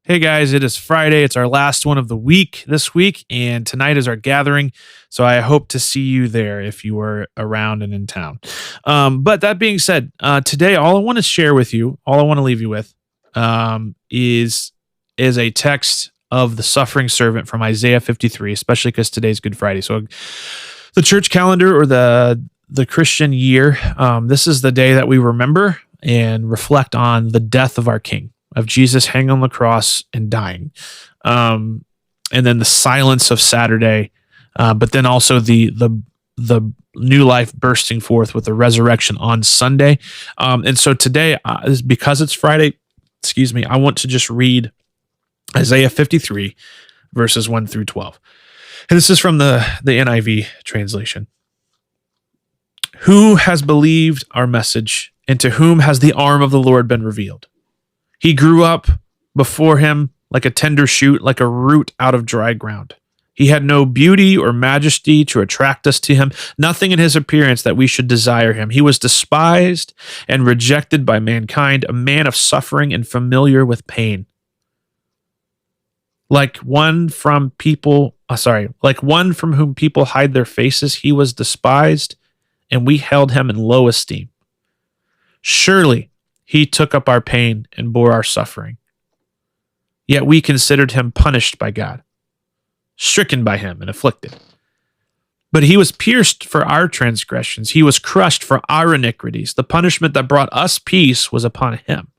Hey guys, it is Friday. It's our last one of the week this week, and tonight is our gathering. So I hope to see you there if you are around and in town. But that being said, today all I want to share with you, all I want to leave you with, is a text of the suffering servant from Isaiah 53, especially because today's Good Friday. So the church calendar or the Christian year, this is the day that we remember and reflect on the death of our King, of Jesus hanging on the cross and dying. And then the silence of Saturday, but then also the new life bursting forth with the resurrection on Sunday. And so today, because it's Friday, I want to just read Isaiah 53, verses 1 through 12. And this is from the NIV translation. Who has believed our message, and to whom has the arm of the Lord been revealed? He grew up before him like a tender shoot, like a root out of dry ground. He had no beauty or majesty to attract us to him, nothing in his appearance that we should desire him. He was despised and rejected by mankind, a man of suffering and familiar with pain. Like one from whom people hide their faces, he was despised, and we held him in low esteem. Surely he took up our pain and bore our suffering. Yet we considered him punished by God, stricken by him and afflicted. But he was pierced for our transgressions. He was crushed for our iniquities. The punishment that brought us peace was upon him,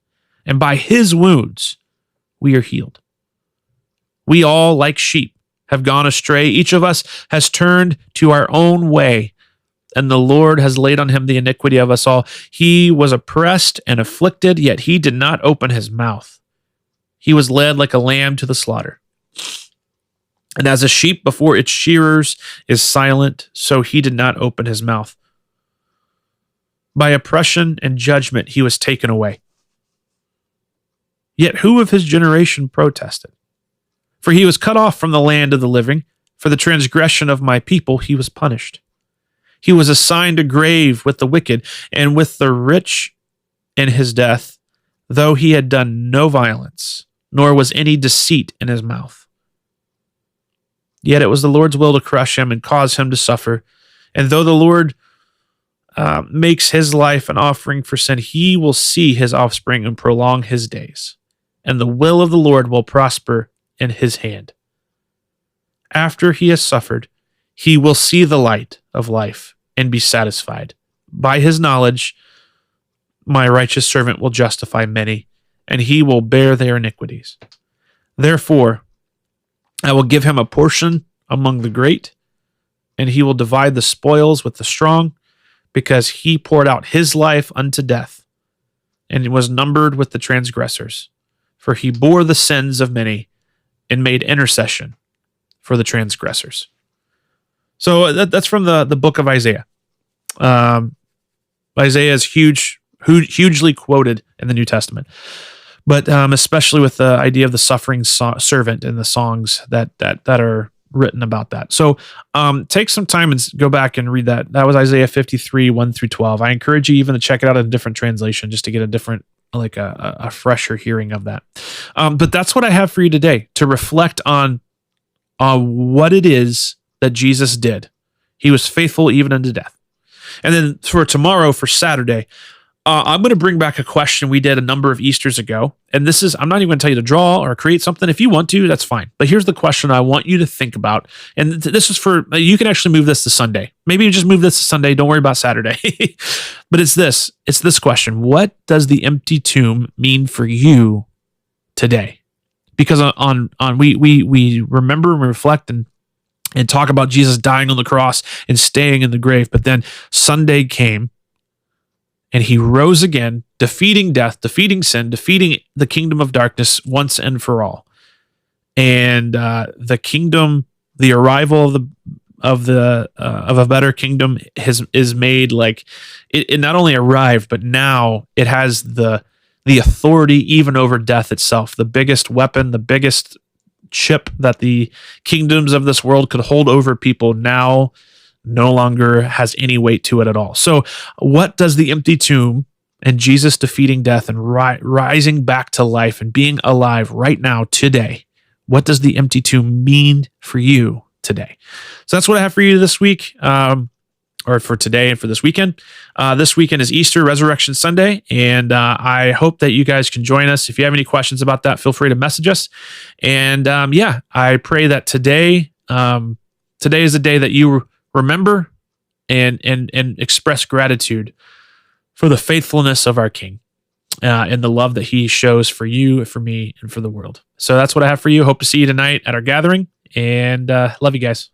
and by his wounds we are healed. We all, like sheep, have gone astray. Each of us has turned to our own way, and the Lord has laid on him the iniquity of us all. He was oppressed and afflicted, yet he did not open his mouth. He was led like a lamb to the slaughter. And as a sheep before its shearers is silent, so he did not open his mouth. By oppression and judgment he was taken away. Yet who of his generation protested? For he was cut off from the land of the living. For the transgression of my people he was punished. He was assigned a grave with the wicked and with the rich in his death, though he had done no violence, nor was any deceit in his mouth. Yet it was the Lord's will to crush him and cause him to suffer. And though the Lord makes his life an offering for sin, he will see his offspring and prolong his days. And the will of the Lord will prosper in his hand. After he has suffered, he will see the light of life and be satisfied. By his knowledge, my righteous servant will justify many, and he will bear their iniquities. Therefore, I will give him a portion among the great, and he will divide the spoils with the strong, because he poured out his life unto death, and was numbered with the transgressors. For he bore the sins of many, and made intercession for the transgressors. So that's from the book of Isaiah. Isaiah is hugely quoted in the New Testament, but especially with the idea of the suffering servant and the songs that are written about that. So take some time and go back and read that. That was Isaiah 53, 1 through 12. I encourage you even to check it out in a different translation just to get a different, like a fresher hearing of that. But that's what I have for you today, to reflect on what it is that Jesus did. He was faithful even unto death. And then for tomorrow, for Saturday, I'm going to bring back a question we did a number of Easters ago. And this is, I'm not even going to tell you to draw or create something. If you want to, that's fine. But here's the question I want you to think about. And this is for, you can actually move this to Sunday. Maybe you just move this to Sunday. Don't worry about Saturday. But it's this question. What does the empty tomb mean for you today? Because we remember and reflect and talk about Jesus dying on the cross and staying in the grave. But then Sunday came and he rose again, defeating death, defeating sin, defeating the kingdom of darkness once and for all. And the kingdom, the arrival of a better kingdom is made, like it not only arrived, but now it has the authority even over death itself. The biggest weapon, the biggest chip that the kingdoms of this world could hold over people now no longer has any weight to it at all. So what does the empty tomb and Jesus defeating death and rising back to life and being alive right now today, what does the empty tomb mean for you today? So that's what I have for you this week, or for today and for this weekend. This weekend is Easter, Resurrection Sunday, and I hope that you guys can join us. If you have any questions about that, feel free to message us. And I pray that today is a day that you remember and express gratitude for the faithfulness of our King and the love that he shows for you, for me, and for the world. So that's what I have for you. Hope to see you tonight at our gathering, and love you guys.